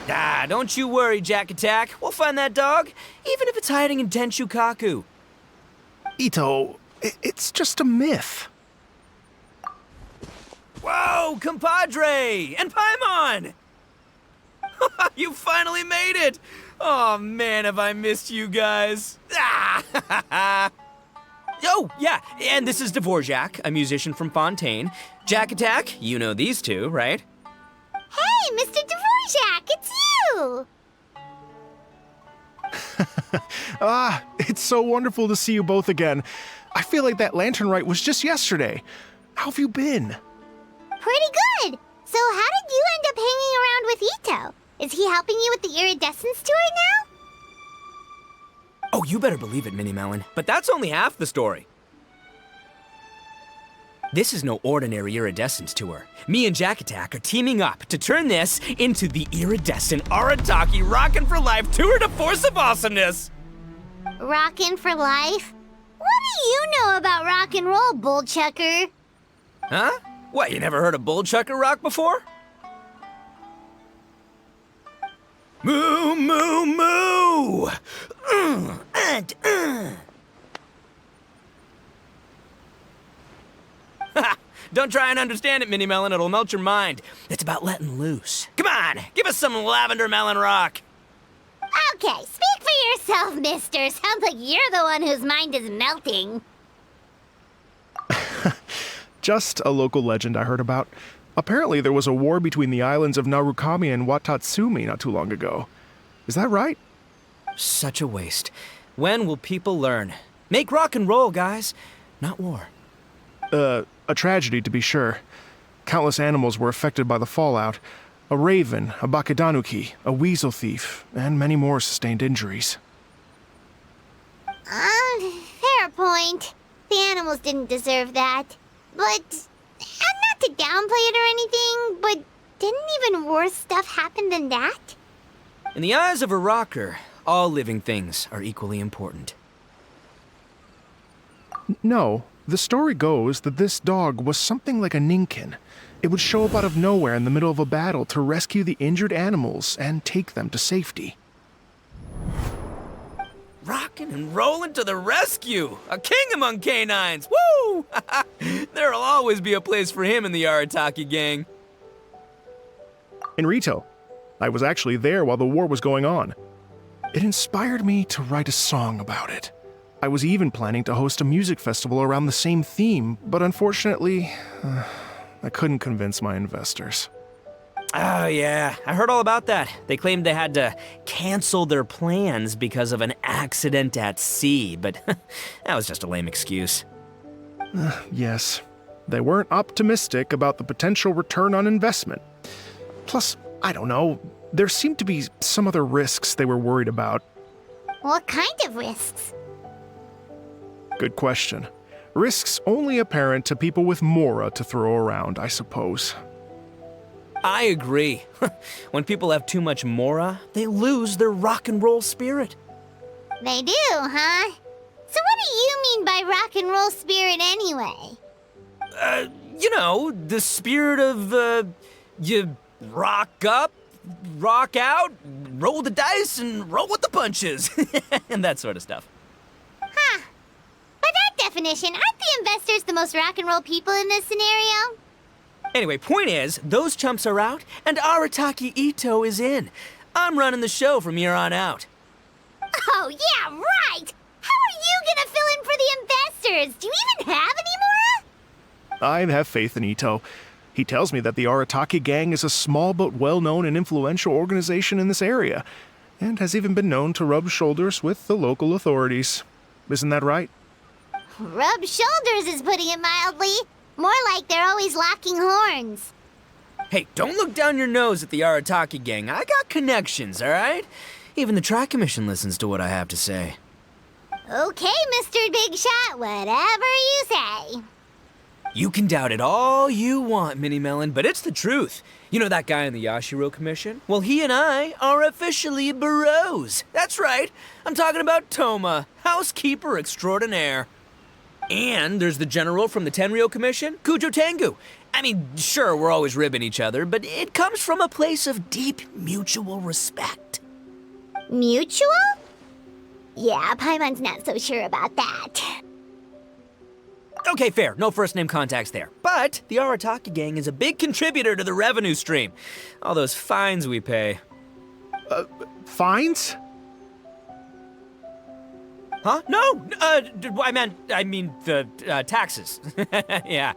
Ah, don't you worry, Jack Attack. We'll find that dog, even if it's hiding in Tenshukaku. Itto, it's just a myth. Whoa, compadre! And Paimon! You finally made it! Oh man, have I missed you guys. Ah! Oh, yeah, and this is Dvorak, a musician from Fontaine. Jack Attack, you know these two, right? Hey, Mr. Dvorak, it's you! It's so wonderful to see you both again. I feel like that lantern rite was just yesterday. How have you been? Pretty good. So how did you end up hanging around with Itto? Is he helping you with the Iridescence tour now? Oh, you better believe it, Minnie Melon. But that's only half the story. This is no ordinary Iridescence tour. Me and Jack Attack are teaming up to turn this into the Iridescent Arataki Rockin for Life Tour de Force of Awesomeness! Rockin' for life? What do you know about rock and roll, bullchucker? Huh? What, you never heard of Bullchucker Rock before? Moo, moo, moo! Don't try and understand it, Minnie Melon. It'll melt your mind. It's about letting loose. Come on, give us some lavender melon rock. Okay, speak for yourself, mister. Sounds like you're the one whose mind is melting. Just a local legend I heard about. Apparently there was a war between the islands of Narukami and Watatsumi not too long ago. Is that right? Such a waste. When will people learn? Make rock and roll, guys, not war. A tragedy to be sure. Countless animals were affected by the fallout. A raven, a bakedanuki, a weasel thief, and many more sustained injuries. Fair point. The animals didn't deserve that. But, and not to downplay it or anything, but didn't even worse stuff happen than that? In the eyes of a rocker, all living things are equally important. No, the story goes that this dog was something like a ninkin. It would show up out of nowhere in the middle of a battle to rescue the injured animals and take them to safety. Rockin' and rollin' to the rescue! A king among canines! Woo! There'll always be a place for him in the Arataki gang. In Rito, I was actually there while the war was going on. It inspired me to write a song about it. I was even planning to host a music festival around the same theme, but unfortunately, I couldn't convince my investors. Oh, yeah. I heard all about that. They claimed they had to cancel their plans because of an accident at sea, but that was just a lame excuse. Yes, they weren't optimistic about the potential return on investment. Plus, I don't know, there seemed to be some other risks they were worried about. What kind of risks? Good question. Risks only apparent to people with mora to throw around, I suppose. I agree. When people have too much mora, they lose their rock and roll spirit. They do, huh? So what do you mean by rock and roll spirit anyway? You know, the spirit of, you rock up, rock out, roll the dice, and roll with the punches. And that sort of stuff. Huh. By that definition, aren't the investors the most rock and roll people in this scenario? Anyway, point is, those chumps are out, and Arataki Itto is in. I'm running the show from here on out. Oh, yeah, right! How are you gonna fill in for the investors? Do you even have any more? I have faith in Itto. He tells me that the Arataki gang is a small but well-known and influential organization in this area, and has even been known to rub shoulders with the local authorities. Isn't that right? Rub shoulders is putting it mildly. More like they're always locking horns. Hey, don't look down your nose at the Arataki gang. I got connections, all right? Even the Tri-Commission listens to what I have to say. Okay, Mr. Big Shot, whatever you say. You can doubt it all you want, Minnie Melon, but it's the truth. You know that guy in the Yashiro Commission? Well, he and I are officially bros. That's right. I'm talking about Toma, housekeeper extraordinaire. And there's the general from the Tenryo Commission, Kujo Tengu. I mean, sure, we're always ribbing each other, but it comes from a place of deep mutual respect. Mutual? Yeah, Paimon's not so sure about that. Okay, fair. No first-name contacts there. But the Arataki gang is a big contributor to the revenue stream. All those fines we pay. Fines? Huh? No! I mean the taxes. Yeah.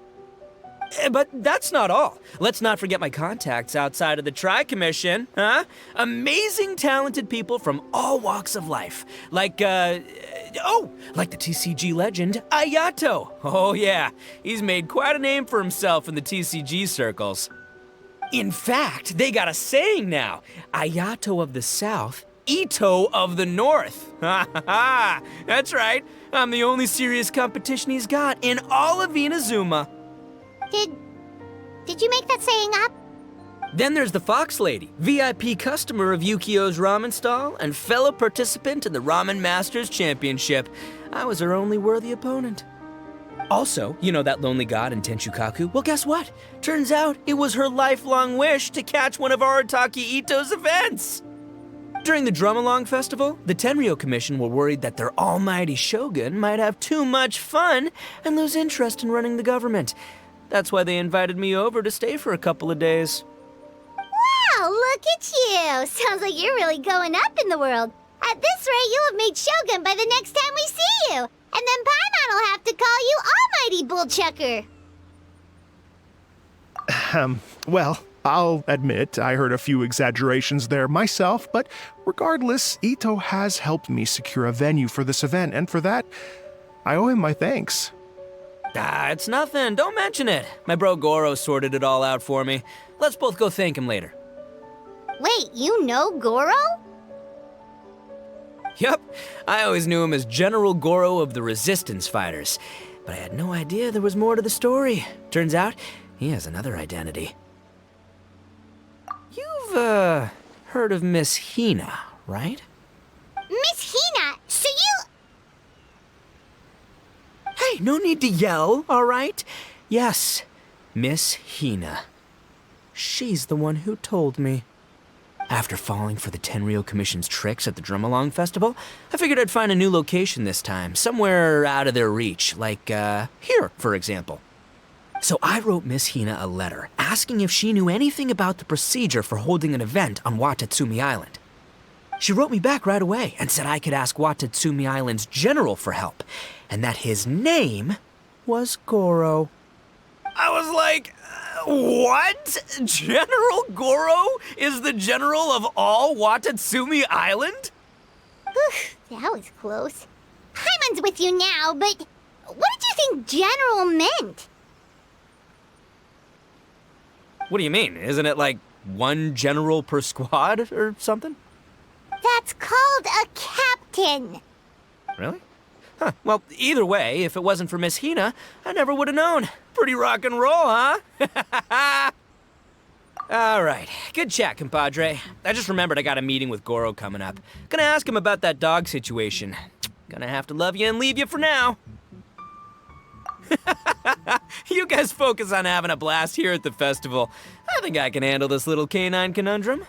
But that's not all. Let's not forget my contacts outside of the Tri-Commission, huh? Amazing, talented people from all walks of life. Like the TCG legend, Ayato. Oh yeah, he's made quite a name for himself in the TCG circles. In fact, they got a saying now. Ayato of the South, Itto of the North. Ha ha ha! That's right. I'm the only serious competition he's got in all of Inazuma. Did you make that saying up? Then there's the Fox Lady, VIP customer of Yukio's ramen stall and fellow participant in the Ramen Masters Championship. I was her only worthy opponent. Also, you know that lonely god in Tenshukaku? Well, guess what? Turns out it was her lifelong wish to catch one of Arataki Itto's events. During the Drum-Along Festival, the Tenryo Commission were worried that their almighty shogun might have too much fun and lose interest in running the government. That's why they invited me over to stay for a couple of days. Wow, look at you! Sounds like you're really going up in the world. At this rate, you'll have made Shogun by the next time we see you. And then Paimon will have to call you Almighty Bullchucker. Well, I'll admit I heard a few exaggerations there myself, but regardless, Itto has helped me secure a venue for this event, and for that, I owe him my thanks. It's nothing. Don't mention it. My bro Goro sorted it all out for me. Let's both go thank him later. Wait, you know Goro? Yep. I always knew him as General Goro of the Resistance Fighters. But I had no idea there was more to the story. Turns out, he has another identity. You've, heard of Miss Hina, right? Miss Hina, so you... Hey, no need to yell, all right? Yes, Miss Hina. She's the one who told me. After falling for the Tenryo Commission's tricks at the Drum-Along Festival, I figured I'd find a new location this time, somewhere out of their reach, like, here, for example. So I wrote Miss Hina a letter, asking if she knew anything about the procedure for holding an event on Watatsumi Island. She wrote me back right away and said I could ask Watatsumi Island's general for help, and that his name was Goro. I was like, what? General Goro is the general of all Watatsumi Island? That was close. Paimon's with you now, but what did you think general meant? What do you mean? Isn't it like one general per squad or something? That's called a captain. Really? Huh. Well, either way, if it wasn't for Miss Hina, I never would have known. Pretty rock and roll, huh? All right. Good chat, compadre. I just remembered I got a meeting with Goro coming up. Gonna ask him about that dog situation. Gonna have to love you and leave you for now. You guys focus on having a blast here at the festival. I think I can handle this little canine conundrum.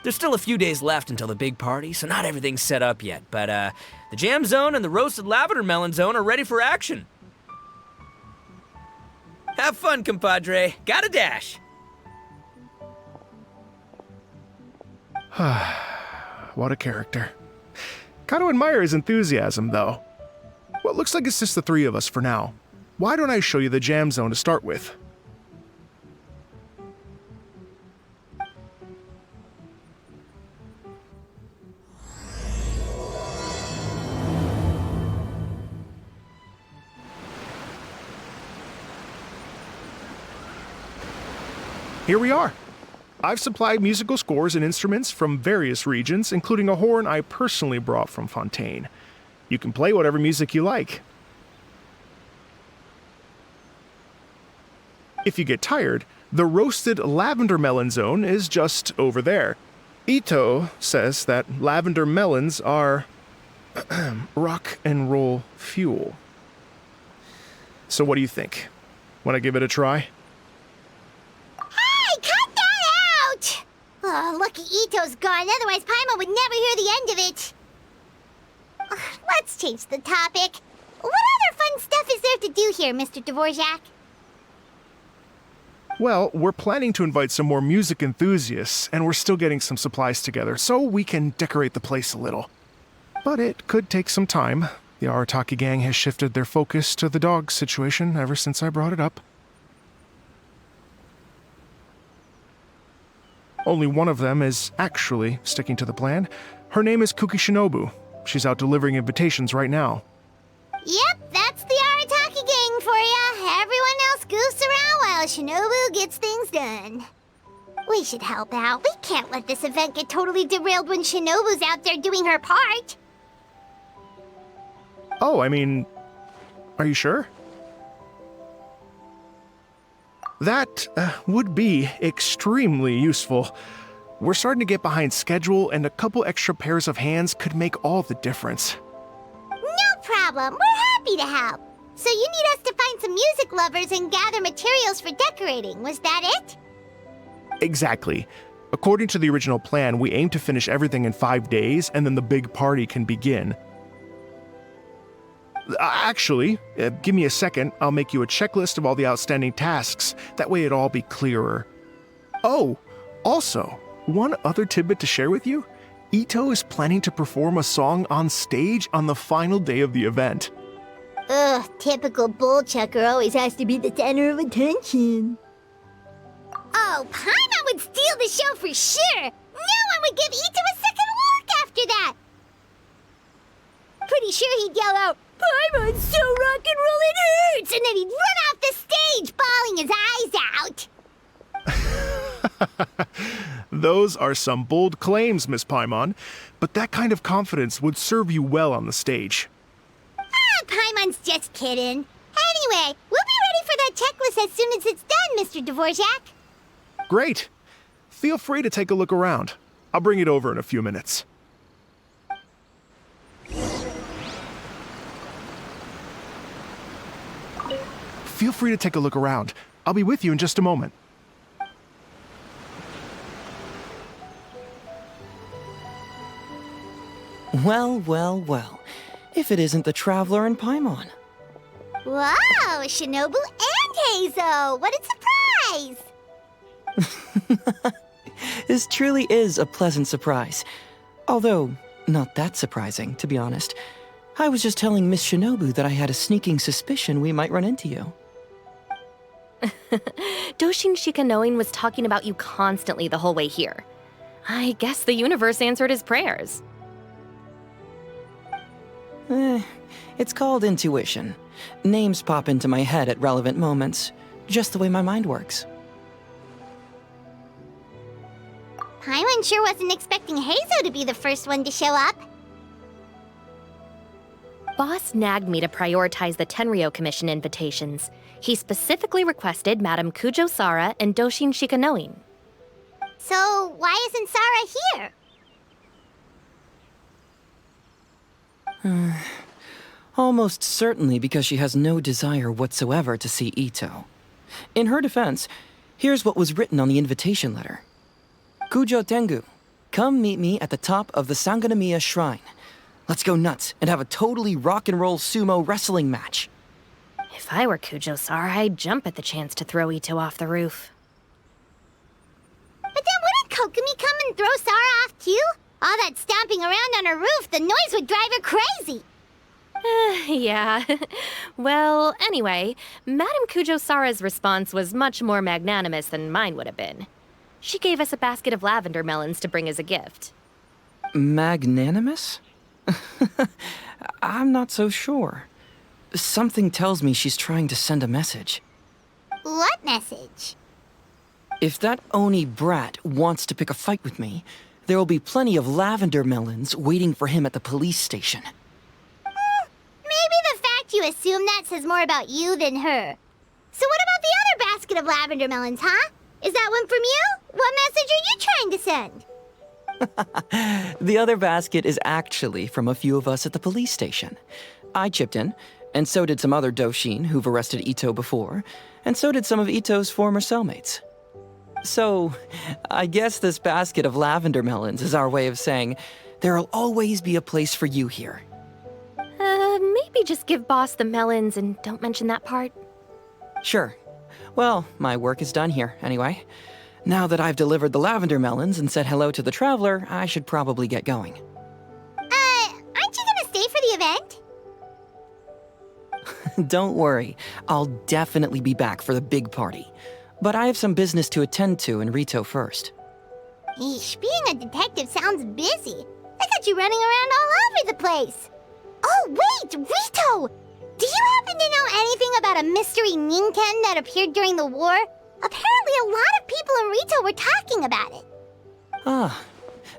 There's still a few days left until the big party, so not everything's set up yet, but the jam zone and the roasted lavender melon zone are ready for action. Have fun, compadre. Gotta dash. What a character. Gotta admire his enthusiasm, though. Well, it looks like it's just the three of us for now. Why don't I show you the jam zone to start with? Here we are. I've supplied musical scores and instruments from various regions, including a horn I personally brought from Fontaine. You can play whatever music you like. If you get tired, the roasted lavender melon zone is just over there. Itto says that lavender melons are rock and roll fuel. So what do you think? Want to give it a try? Hey, cut that out! Oh, lucky Itto's gone, otherwise Paimon would never hear the end of it. Ugh, let's change the topic. What other fun stuff is there to do here, Mr. Dvorak? Well, we're planning to invite some more music enthusiasts, and we're still getting some supplies together, so we can decorate the place a little. But it could take some time. The Arataki gang has shifted their focus to the dog situation ever since I brought it up. Only one of them is actually sticking to the plan. Her name is Kuki Shinobu. She's out delivering invitations right now. Yep, that's the Arataki gang for ya. Everyone else goofs around while Shinobu gets things done. We should help out. We can't let this event get totally derailed when Shinobu's out there doing her part. Oh, I mean, are you sure? That would be extremely useful. We're starting to get behind schedule, and a couple extra pairs of hands could make all the difference. No problem. We're happy to help. So you need us to find some music lovers and gather materials for decorating. Was that it? Exactly. According to the original plan, we aim to finish everything in 5 days, and then the big party can begin. Actually, give me a second. I'll make you a checklist of all the outstanding tasks. That way it'll all be clearer. Oh, also, one other tidbit to share with you. Itto is planning to perform a song on stage on the final day of the event. Ugh, typical bullchucker always has to be the center of attention. Oh, Paimon would steal the show for sure! No one would give Itto a second look after that! Pretty sure he'd yell out, "Paimon's so rock and roll it hurts!" And then he'd run off the stage, bawling his eyes out. Those are some bold claims, Miss Paimon, but that kind of confidence would serve you well on the stage. Ah, Paimon's just kidding. Anyway, we'll be ready for that checklist as soon as it's done, Mr. Dvorak. Great. Feel free to take a look around. I'll bring it over in a few minutes. Feel free to take a look around. I'll be with you in just a moment. Well, well, well. If it isn't the Traveler and Paimon. Wow, Shinobu and Heizo! What a surprise! This truly is a pleasant surprise. Although, not that surprising, to be honest. I was just telling Miss Shinobu that I had a sneaking suspicion we might run into you. Doshin Shikanoin was talking about you constantly the whole way here. I guess the universe answered his prayers. It's called intuition. Names pop into my head at relevant moments, just the way my mind works. Paimon sure wasn't expecting Heizo to be the first one to show up. Boss nagged me to prioritize the Tenryo Commission invitations. He specifically requested Madame Kujo Sara and Doshin Shikanoin. So, why isn't Sara here? Almost certainly because she has no desire whatsoever to see Itto. In her defense, here's what was written on the invitation letter. Kujo Tengu, come meet me at the top of the Sanganamiya Shrine. Let's go nuts and have a totally rock and roll sumo wrestling match. If I were Kujo Sara, I'd jump at the chance to throw Itto off the roof. But then wouldn't Kokomi come and throw Sara off too? All that stomping around on her roof, the noise would drive her crazy. Yeah. Well, anyway, Madame Kujo Sara's response was much more magnanimous than mine would have been. She gave us a basket of lavender melons to bring as a gift. Magnanimous? I'm not so sure. Something tells me she's trying to send a message. What message? If that Oni brat wants to pick a fight with me, there will be plenty of lavender melons waiting for him at the police station. Maybe the fact you assume that says more about you than her. So what about the other basket of lavender melons, huh? Is that one from you? What message are you trying to send? The other basket is actually from a few of us at the police station. I chipped in. And so did some other Doshin who've arrested Itto before, and so did some of Itto's former cellmates. So, I guess this basket of lavender melons is our way of saying, there'll always be a place for you here. Maybe just give Boss the melons and don't mention that part. Sure. Well, my work is done here, anyway. Now that I've delivered the lavender melons and said hello to the traveler, I should probably get going. Aren't you gonna stay for the event? Don't worry, I'll definitely be back for the big party. But I have some business to attend to in Rito first. Eesh, being a detective sounds busy. I got you running around all over the place. Oh, wait, Rito! Do you happen to know anything about a mystery Ninken that appeared during the war? Apparently a lot of people in Rito were talking about it. Ah,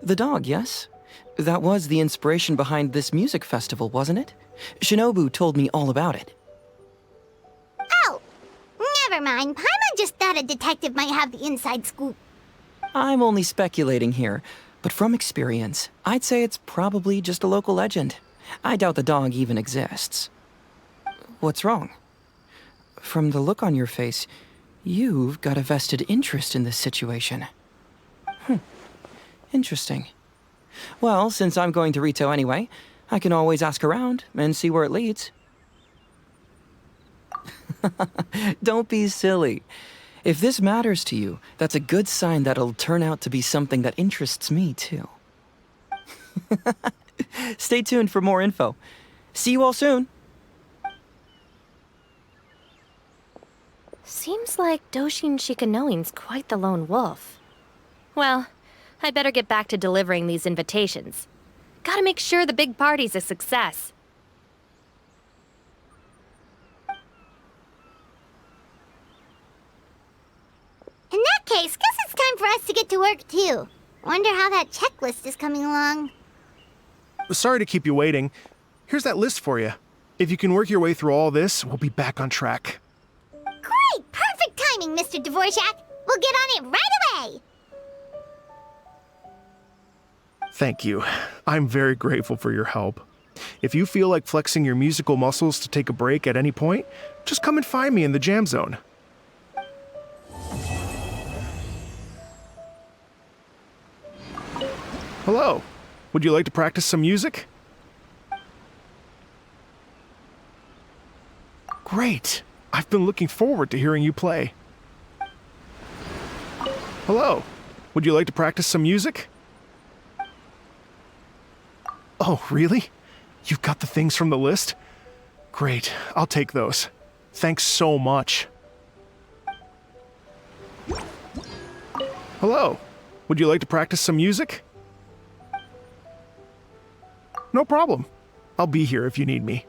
the dog, yes? That was the inspiration behind this music festival, wasn't it? Shinobu told me all about it. Oh, never mind. Paimon just thought a detective might have the inside scoop. I'm only speculating here, but from experience, I'd say it's probably just a local legend. I doubt the dog even exists. What's wrong? From the look on your face, you've got a vested interest in this situation. Interesting. Well, since I'm going to Rito anyway, I can always ask around and see where it leads. Don't be silly. If this matters to you, that's a good sign that it'll turn out to be something that interests me, too. Stay tuned for more info. See you all soon. Seems like Doshin Shikanoin's quite the lone wolf. Well, I'd better get back to delivering these invitations. Gotta make sure the big party's a success. In that case, guess it's time for us to get to work too. Wonder how that checklist is coming along. Sorry to keep you waiting. Here's that list for you. If you can work your way through all this, we'll be back on track. Great! Perfect timing, Mr. Dvorak. We'll get on it right away! Thank you. I'm very grateful for your help. If you feel like flexing your musical muscles to take a break at any point, just come and find me in the jam zone. Hello. Would you like to practice some music? Great. I've been looking forward to hearing you play. Hello. Would you like to practice some music? Oh, really? You've got the things from the list? Great. I'll take those. Thanks so much. Hello. Would you like to practice some music? No problem. I'll be here if you need me.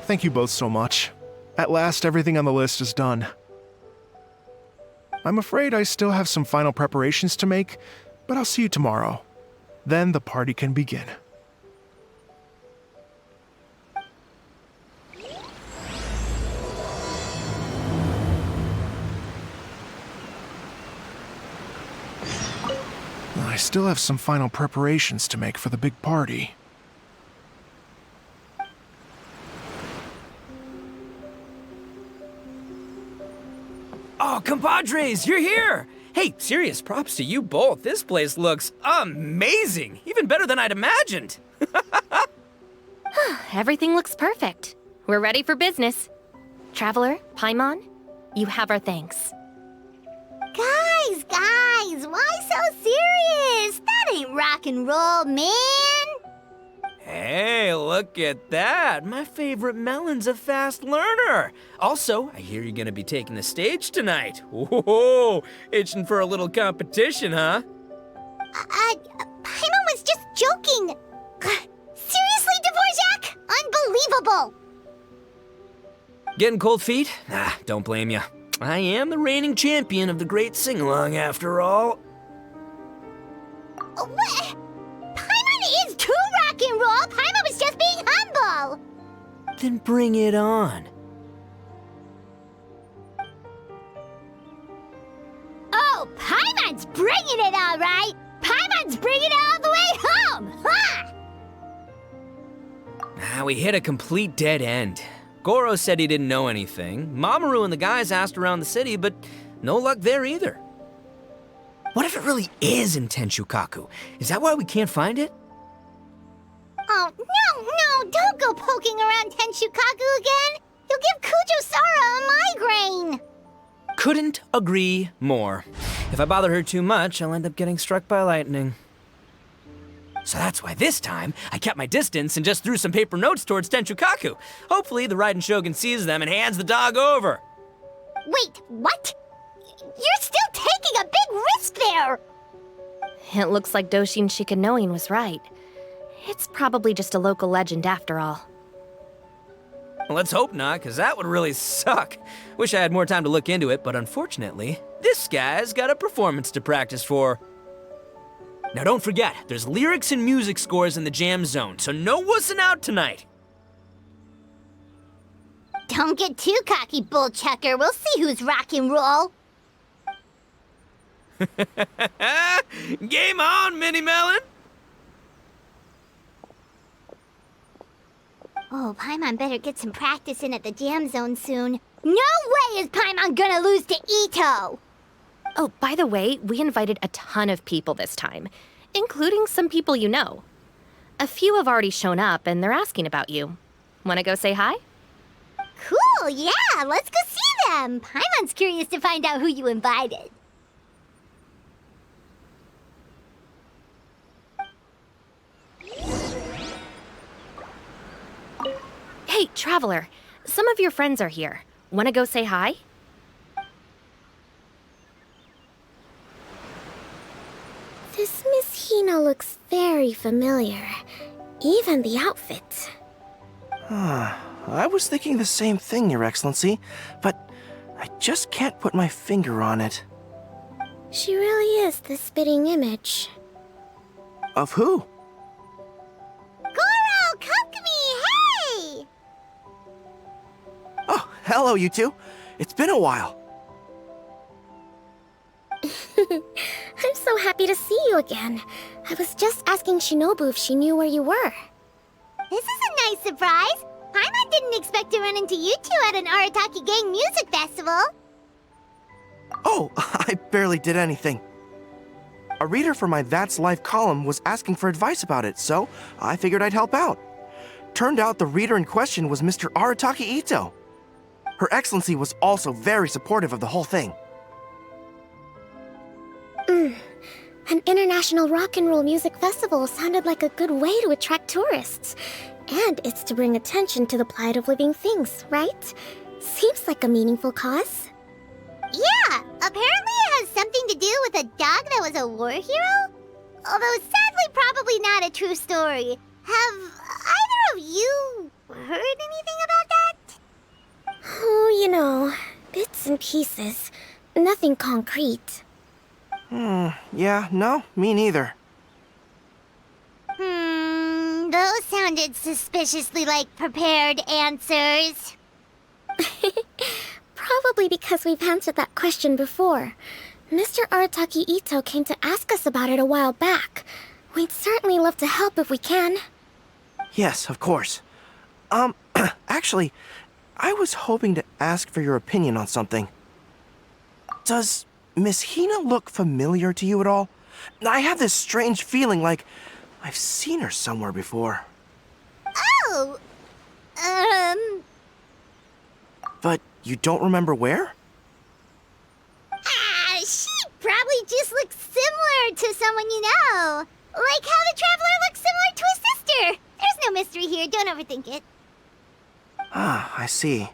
Thank you both so much. At last, everything on the list is done. I'm afraid I still have some final preparations to make, but I'll see you tomorrow. Then the party can begin. I still have some final preparations to make for the big party. Oh, compadres, you're here! Hey, serious props to you both. This place looks amazing! Even better than I'd imagined! Everything looks perfect. We're ready for business. Traveler, Paimon, you have our thanks. Guys, why so serious? That ain't rock and roll, man! Hey, look at that! My favorite melon's a fast learner! Also, I hear you're gonna be taking the stage tonight. Whoa, itching for a little competition, huh? Paimon was just joking! Seriously, Dvorak? Unbelievable! Getting cold feet? Ah, don't blame ya. I am the reigning champion of the great sing-along, after all. What? Paimon is too rock and roll! Paimon was just being humble! Then bring it on. Oh, Paimon's bringing it all right! Paimon's bringing it all the way home! We hit a complete dead end. Goro said he didn't know anything. Mamoru and the guys asked around the city, but no luck there either. What if it really is in Tenshukaku? Is that why we can't find it? Oh, no, don't go poking around Tenshukaku again. You'll give Kujo-Sara a migraine. Couldn't agree more. If I bother her too much, I'll end up getting struck by lightning. So that's why this time, I kept my distance and just threw some paper notes towards Tenshukaku. Hopefully, the Raiden Shogun sees them and hands the dog over. Wait, what? You're still taking a big risk there! It looks like Doshin Shikanoin was right. It's probably just a local legend after all. Well, let's hope not, because that would really suck. Wish I had more time to look into it, but unfortunately, this guy's got a performance to practice for. Now don't forget, there's lyrics and music scores in the jam zone, so no wussing out tonight. Don't get too cocky, bullchucker. We'll see who's rock and roll. Game on, Mini Melon! Oh, Paimon better get some practice in at the jam zone soon. No way is Paimon gonna lose to Itto! Oh, by the way, we invited a ton of people this time, including some people you know. A few have already shown up, and they're asking about you. Wanna go say hi? Cool, yeah, let's go see them. Paimon's curious to find out who you invited. Hey, Traveler, some of your friends are here. Wanna go say hi? This Miss Hina looks very familiar. Even the outfit. I was thinking the same thing, Your Excellency, but I just can't put my finger on it. She really is the spitting image. Of who? Goro, Kokumi, hey! Oh, hello, you two. It's been a while. I'm so happy to see you again. I was just asking Shinobu if she knew where you were. This is a nice surprise. Paimon didn't expect to run into you two at an Arataki Gang music festival. Oh, I barely did anything. A reader for my That's Life column was asking for advice about it, so I figured I'd help out. Turned out the reader in question was Mr. Arataki Itto. Her Excellency was also very supportive of the whole thing. An international rock and roll music festival sounded like a good way to attract tourists. And it's to bring attention to the plight of living things, right? Seems like a meaningful cause. Yeah, apparently it has something to do with a dog that was a war hero? Although sadly probably not a true story. Have either of you heard anything about that? Oh, you know, bits and pieces. Nothing concrete. Yeah, no, me neither. Those sounded suspiciously like prepared answers. Probably because we've answered that question before. Mr. Arataki Itto came to ask us about it a while back. We'd certainly love to help if we can. Yes, of course. Actually, I was hoping to ask for your opinion on something. Does Miss Hina look familiar to you at all? I have this strange feeling like I've seen her somewhere before. Oh, But you don't remember where? she probably just looks similar to someone you know. Like how the Traveler looks similar to his sister. There's no mystery here, don't overthink it. Ah, I see.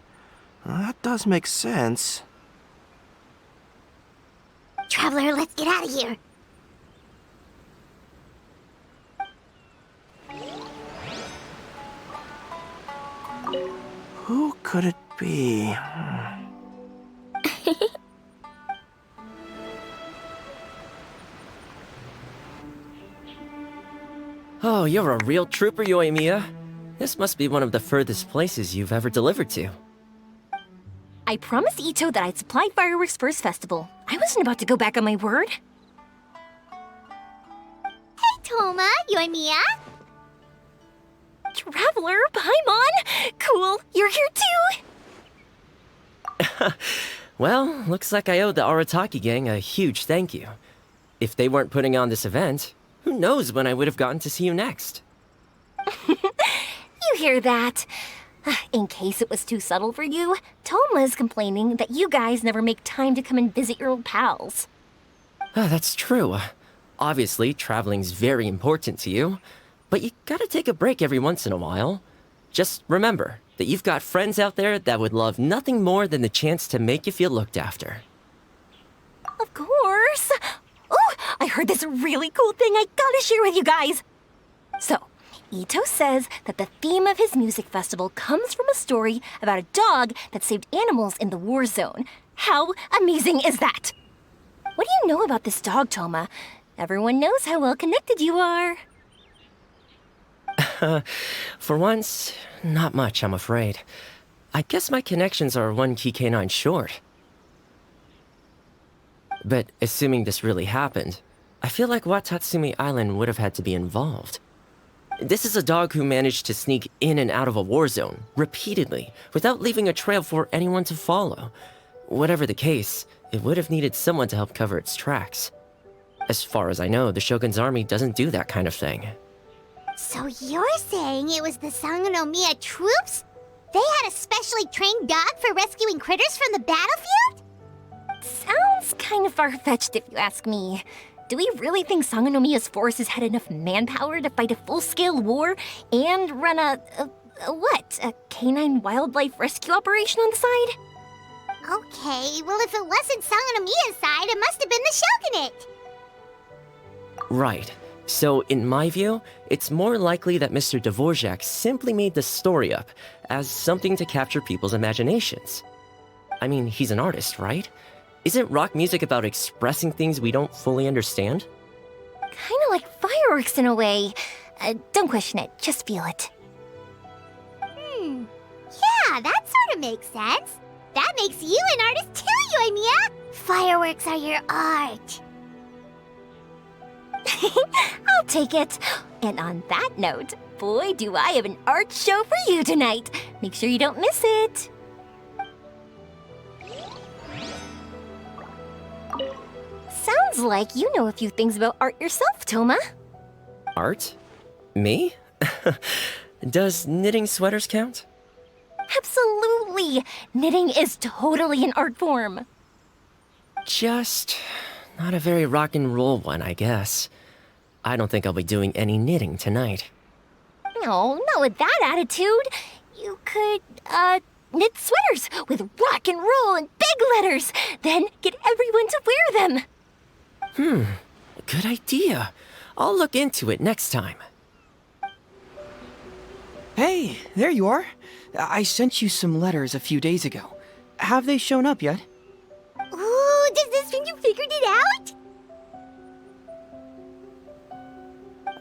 Well, that does make sense. Traveler, let's get out of here. Who could it be? Oh, you're a real trooper, Yoimiya. This must be one of the furthest places you've ever delivered to. I promised Itto that I'd supply fireworks for his festival. I wasn't about to go back on my word. Hey, Toma, Yoimiya. Traveler, Paimon! Cool, you're here too! Well, looks like I owe the Arataki gang a huge thank you. If they weren't putting on this event, who knows when I would have gotten to see you next. You hear that? In case it was too subtle for you, Toma's complaining that you guys never make time to come and visit your old pals. That's true. Obviously, traveling's very important to you, but you gotta take a break every once in a while. Just remember that you've got friends out there that would love nothing more than the chance to make you feel looked after. Of course! Oh, I heard this really cool thing I gotta share with you guys! So, Itto says that the theme of his music festival comes from a story about a dog that saved animals in the war zone. How amazing is that? What do you know about this dog, Toma? Everyone knows how well connected you are. For once, not much, I'm afraid. I guess my connections are one key canine short. But assuming this really happened, I feel like Watatsumi Island would have had to be involved. This is a dog who managed to sneak in and out of a war zone, repeatedly, without leaving a trail for anyone to follow. Whatever the case, it would have needed someone to help cover its tracks. As far as I know, the Shogun's army doesn't do that kind of thing. So you're saying it was the Sangonomiya troops? They had a specially trained dog for rescuing critters from the battlefield? Sounds kind of far-fetched if you ask me. Do we really think Sangonomiya's forces had enough manpower to fight a full-scale war and run a canine wildlife rescue operation on the side? Okay, well if it wasn't Sangonomiya's side, it must have been the Shogunate. Right. So, in my view, it's more likely that Mr. Dvorak simply made the story up as something to capture people's imaginations. I mean, he's an artist, right? Isn't rock music about expressing things we don't fully understand? Kinda like fireworks in a way. Don't question it, just feel it. Yeah, that sort of makes sense. That makes you an artist too, Yoimiya! Fireworks are your art. I'll take it. And on that note, boy, do I have an art show for you tonight. Make sure you don't miss it. Sounds like you know a few things about art yourself, Toma. Art? Me? Does knitting sweaters count? Absolutely! Knitting is totally an art form. Just not a very rock and roll one, I guess. I don't think I'll be doing any knitting tonight. No, not with that attitude. You could, knit sweaters with rock and roll and big letters, then get everyone to wear them. Good idea. I'll look into it next time. Hey, there you are. I sent you some letters a few days ago. Have they shown up yet? Ooh, does this mean you figured it out?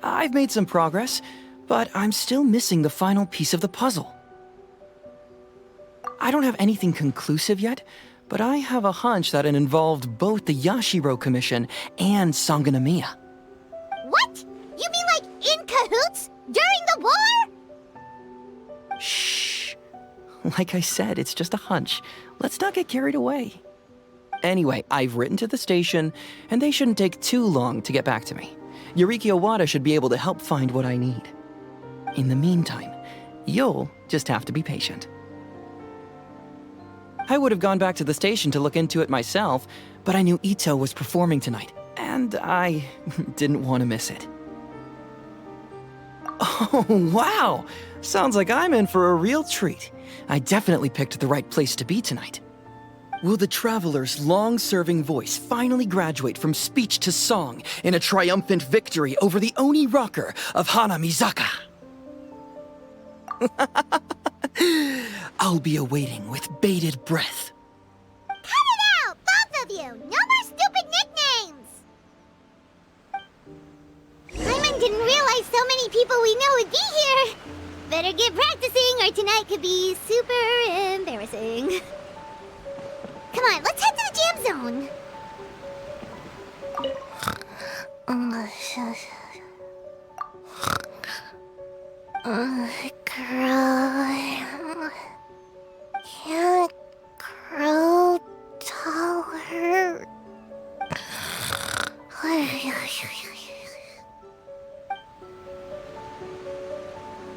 I've made some progress, but I'm still missing the final piece of the puzzle. I don't have anything conclusive yet, but I have a hunch that it involved both the Yashiro Commission and Sangonomiya. What? You mean like in cahoots? During the war? Shh. Like I said, it's just a hunch. Let's not get carried away. Anyway, I've written to the station, and they shouldn't take too long to get back to me. Yuriki Owada should be able to help find what I need. In the meantime, you'll just have to be patient. I would have gone back to the station to look into it myself, but I knew Itto was performing tonight, and I didn't want to miss it. Oh, wow! Sounds like I'm in for a real treat. I definitely picked the right place to be tonight. Will the Traveler's long-serving voice finally graduate from speech to song in a triumphant victory over the Oni rocker of Hanamizaka? I'll be awaiting with bated breath. Cut it out, both of you! No more stupid nicknames! Paimon didn't realize so many people we know would be here. Better get practicing or tonight could be super embarrassing. Come on, let's head to the jam zone.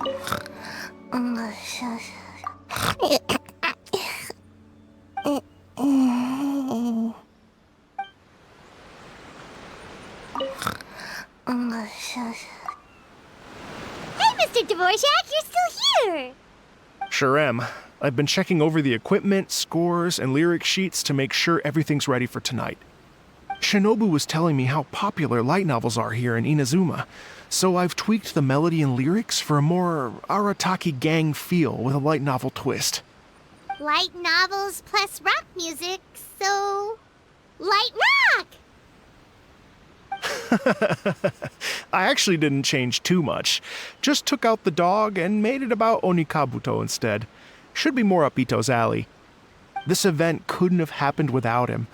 Hey, Mr. Dvorak, you're still here! Sure am. I've been checking over the equipment, scores, and lyric sheets to make sure everything's ready for tonight. Shinobu was telling me how popular light novels are here in Inazuma, so I've tweaked the melody and lyrics for a more Arataki gang feel with a light novel twist. Light novels plus rock music, so... light rock! I actually didn't change too much. Just took out the dog and made it about Onikabuto instead. Should be more up Ito's alley. This event couldn't have happened without him.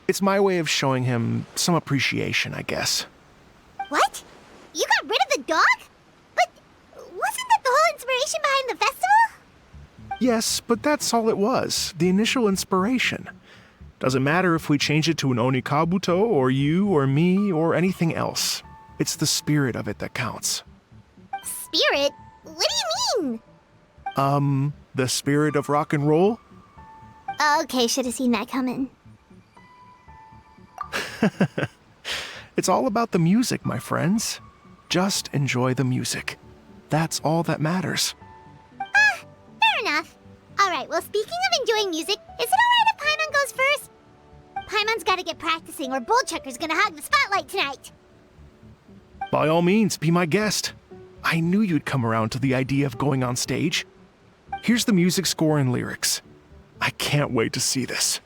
It's my way of showing him some appreciation, I guess. What? You got rid of the dog? But wasn't that the whole inspiration behind the festival? Yes, but that's all it was. The initial inspiration. Doesn't matter if we change it to an Onikabuto, or you, or me, or anything else. It's the spirit of it that counts. Spirit? What do you mean? The spirit of rock and roll? Okay, should have seen that coming. It's all about the music, my friends. Just enjoy the music. That's all that matters. Fair enough. Alright, well, speaking of enjoying music, is it alright if Paimon goes first? Paimon's gotta get practicing or Bullchucker's gonna hog the spotlight tonight. By all means, be my guest. I knew you'd come around to the idea of going on stage. Here's the music score and lyrics. I can't wait to see this.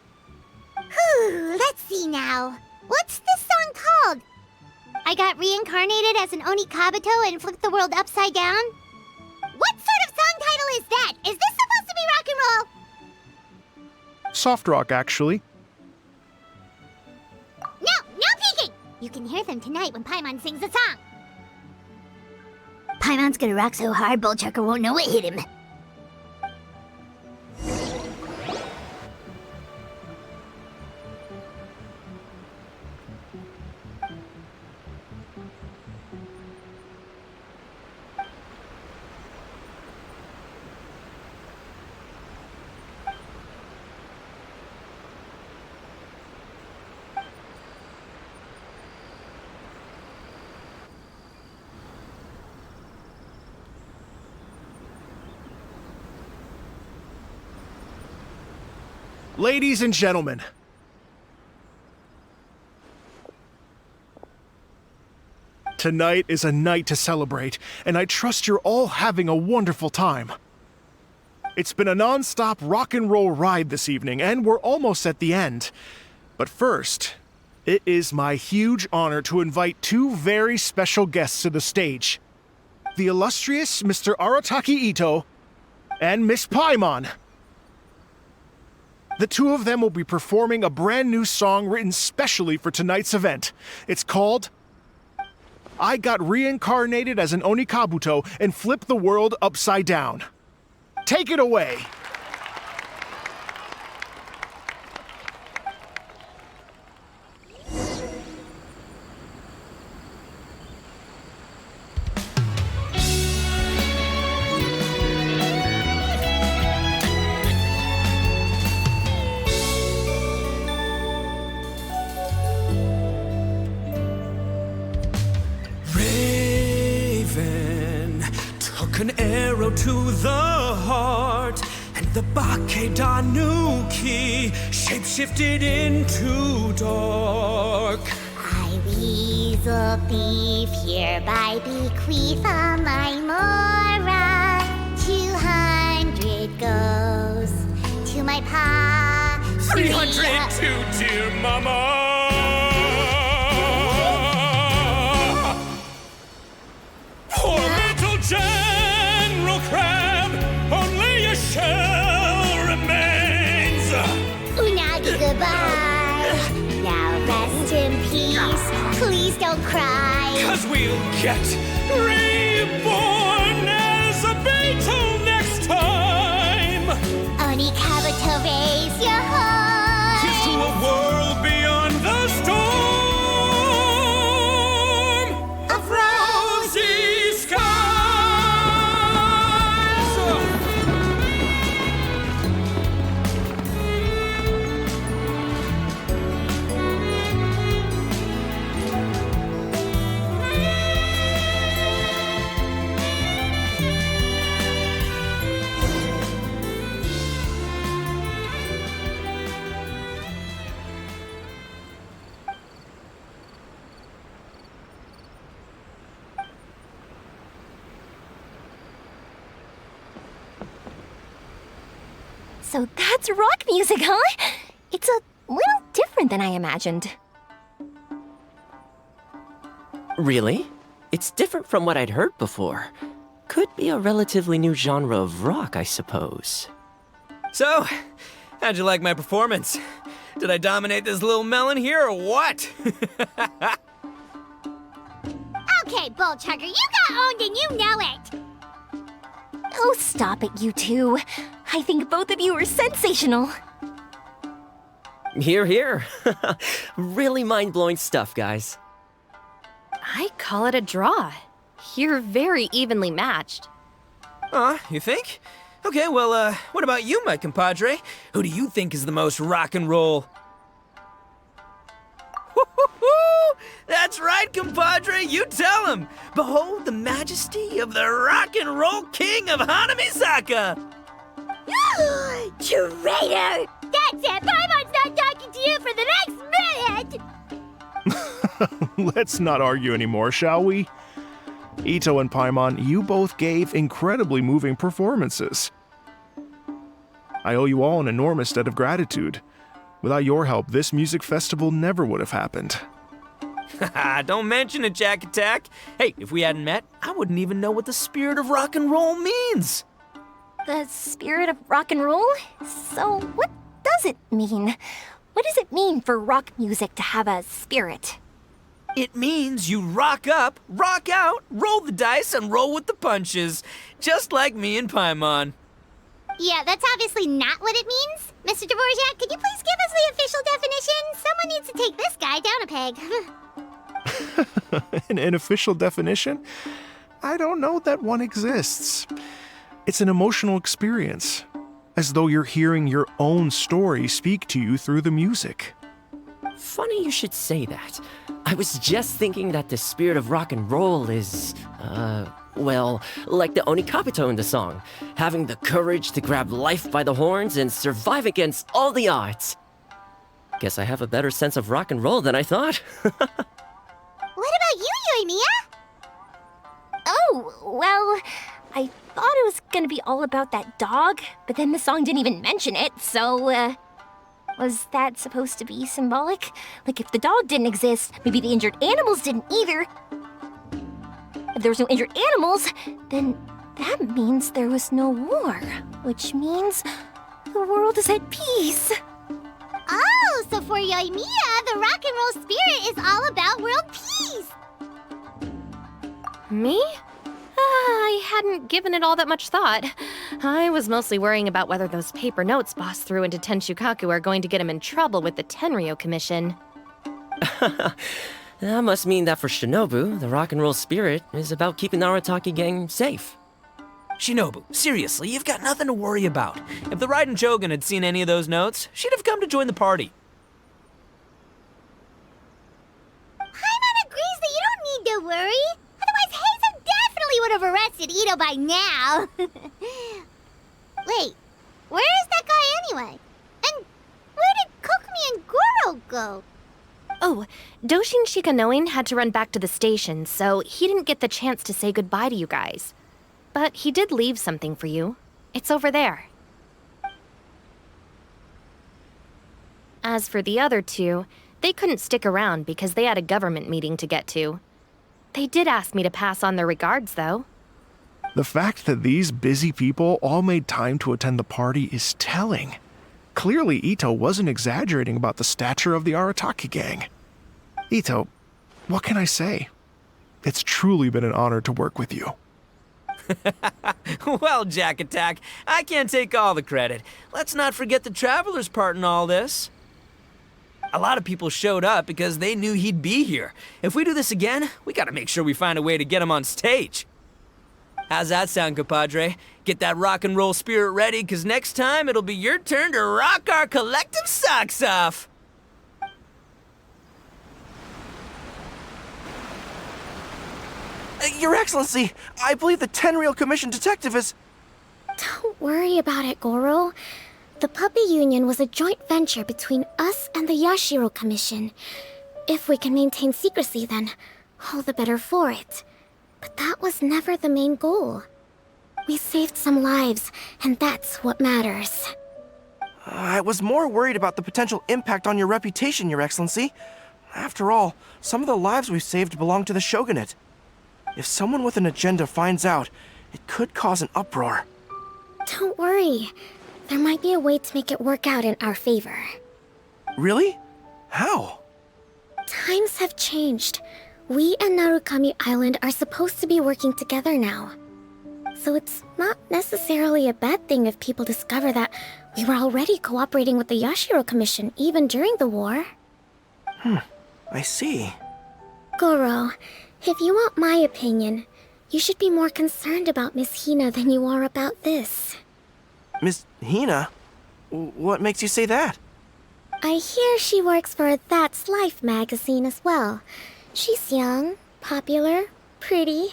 Whew, let's see now. What's this song called? I got reincarnated as an Onikabuto and flipped the world upside down? What sort of song title is that? Is this supposed to be rock and roll? Soft rock, actually. No peeking! You can hear them tonight when Paimon sings the song. Paimon's gonna rock so hard, Bullchucker won't know what hit him. Ladies and gentlemen, tonight is a night to celebrate, and I trust you're all having a wonderful time. It's been a non-stop rock and roll ride this evening, and we're almost at the end. But first, it is my huge honor to invite two very special guests to the stage. The illustrious Mr. Arataki Itto and Miss Paimon. The two of them will be performing a brand new song written specially for tonight's event. It's called I Got Reincarnated as an Onikabuto and Flipped the World Upside Down. Take it away! An arrow to the heart, and the Bakedanuki shapeshifted into dark. I, weasel thief, hereby bequeath all my mora. 200 goes to my pa. 300 to dear mama. Poor little General Crab, only a shell remains. Unagi, goodbye. Now rest in peace. Please don't cry. 'Cause we'll get reborn as a beetle next time. Onikabuto, raise your heart. Here's to a world beyond the storm of rosy skies. So that's rock music, huh? It's a little different than I imagined. Really? It's different from what I'd heard before. Could be a relatively new genre of rock, I suppose. So, how'd you like my performance? Did I dominate this little melon here or what? Okay, Bull Chugger, you got owned and you know it. Oh, stop it, you two. I think both of you are sensational. Hear, hear. Really mind-blowing stuff, guys. I call it a draw. You're very evenly matched. You think? Okay, well, what about you, my compadre? Who do you think is the most rock and roll? That's right, compadre, you tell him! Behold the majesty of the rock and roll king of Hanamisaka! Traitor! That's it! Paimon's not talking to you for the next minute! Let's not argue anymore, shall we? Itto and Paimon, you both gave incredibly moving performances. I owe you all an enormous debt of gratitude. Without your help, this music festival never would have happened. Don't mention it, Jack Attack. Hey, if we hadn't met, I wouldn't even know what the spirit of rock and roll means. The spirit of rock and roll? So, what does it mean? What does it mean for rock music to have a spirit? It means you rock up, rock out, roll the dice, and roll with the punches. Just like me and Paimon. Yeah, that's obviously not what it means. Mr. Dvorak, could you please give us the official definition? Someone needs to take this guy down a peg. An official definition? I don't know that one exists. It's an emotional experience, as though you're hearing your own story speak to you through the music. Funny you should say that. I was just thinking that the spirit of rock and roll is, well, like the Onikapito in the song, having the courage to grab life by the horns and survive against all the odds. Guess I have a better sense of rock and roll than I thought. What about you, Yoimiya? Oh, well, I thought it was gonna be all about that dog, but then the song didn't even mention it, so, was that supposed to be symbolic? Like, if the dog didn't exist, maybe the injured animals didn't either. If there was no injured animals, then that means there was no war, which means the world is at peace. Oh, so for Yoimiya, the rock and roll spirit is all about world peace. Me? I hadn't given it all that much thought. I was mostly worrying about whether those paper notes Boss threw into Tenshukaku are going to get him in trouble with the Tenryo Commission. That must mean that for Shinobu, the rock and roll spirit is about keeping the Arataki gang safe. Shinobu, seriously, you've got nothing to worry about. If the Raiden Shogun had seen any of those notes, she'd have come to join the party. Paimon agrees that you don't need to worry. Otherwise, Heizo definitely would have arrested Itto by now. Wait, where is that guy anyway? And where did Kokumi and Goro go? Oh, Doshin Shikanoin had to run back to the station, so he didn't get the chance to say goodbye to you guys. But he did leave something for you. It's over there. As for the other two, they couldn't stick around because they had a government meeting to get to. They did ask me to pass on their regards, though. The fact that these busy people all made time to attend the party is telling. Clearly, Itto wasn't exaggerating about the stature of the Arataki gang. Itto, what can I say? It's truly been an honor to work with you. Well, Jack Attack, I can't take all the credit. Let's not forget the Traveler's part in all this. A lot of people showed up because they knew he'd be here. If we do this again, we gotta make sure we find a way to get him on stage. How's that sound, compadre? Get that rock and roll spirit ready, because next time it'll be your turn to rock our collective socks off. Your Excellency, I believe the Tenryo Commission detective is... Don't worry about it, Goro. The Puppy Union was a joint venture between us and the Yashiro Commission. If we can maintain secrecy, then all the better for it. But that was never the main goal. We saved some lives, and that's what matters. I was more worried about the potential impact on your reputation, Your Excellency. After all, some of the lives we've saved belong to the Shogunate. If someone with an agenda finds out, it could cause an uproar. Don't worry. There might be a way to make it work out in our favor. Really? How? Times have changed. We and Narukami Island are supposed to be working together now. So it's not necessarily a bad thing if people discover that we were already cooperating with the Yashiro Commission even during the war. I see. Goro, if you want my opinion, you should be more concerned about Miss Hina than you are about this. Miss Hina? What makes you say that? I hear she works for That's Life magazine as well. She's young, popular, pretty,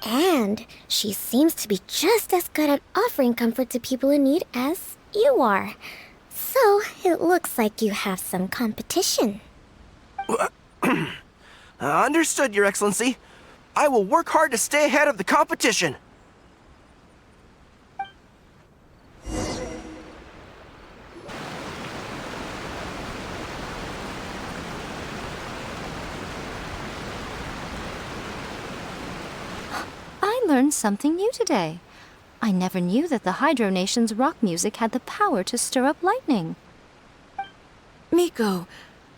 and she seems to be just as good at offering comfort to people in need as you are. So it looks like you have some competition. Understood, Your Excellency. I will work hard to stay ahead of the competition. I learned something new today. I never knew that the Hydro Nation's rock music had the power to stir up lightning. Miko,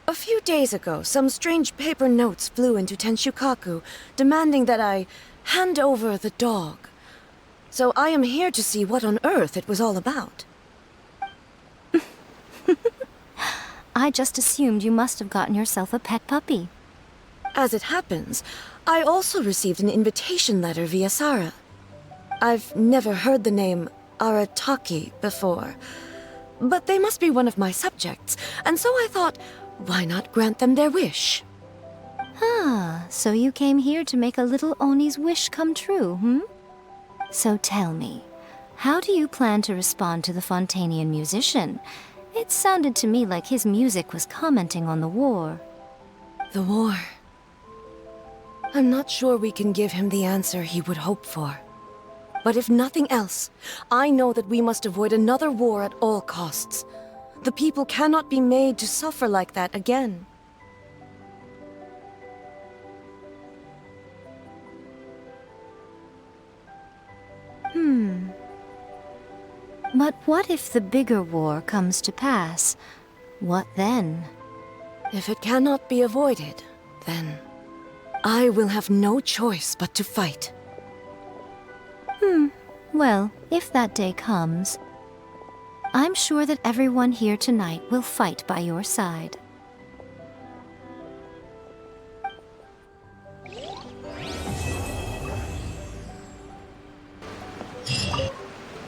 a few days ago, some strange paper notes flew into Tenshukaku, demanding that I hand over the dog. So I am here to see what on earth it was all about. I just assumed you must have gotten yourself a pet puppy. As it happens, I also received an invitation letter via Sara. I've never heard the name Arataki before, but they must be one of my subjects, and so I thought, why not grant them their wish? Ah, so you came here to make a little Oni's wish come true, hmm? So tell me, how do you plan to respond to the Fontanian musician? It sounded to me like his music was commenting on the war. The war. I'm not sure we can give him the answer he would hope for. But if nothing else, I know that we must avoid another war at all costs. The people cannot be made to suffer like that again. But what if the bigger war comes to pass? What then? If it cannot be avoided, then I will have no choice but to fight. Well, if that day comes, I'm sure that everyone here tonight will fight by your side.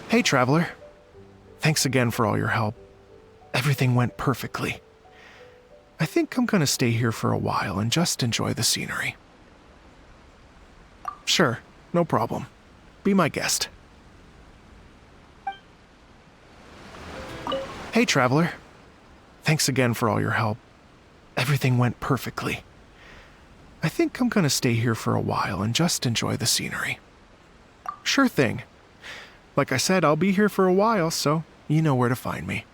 Hey, Traveler. Thanks again for all your help. Everything went perfectly. I think I'm gonna stay here for a while and just enjoy the scenery. Sure, no problem. Be my guest. Hey, Traveler. Thanks again for all your help. Everything went perfectly. I think I'm gonna stay here for a while and just enjoy the scenery. Sure thing. Like I said, I'll be here for a while, so you know where to find me.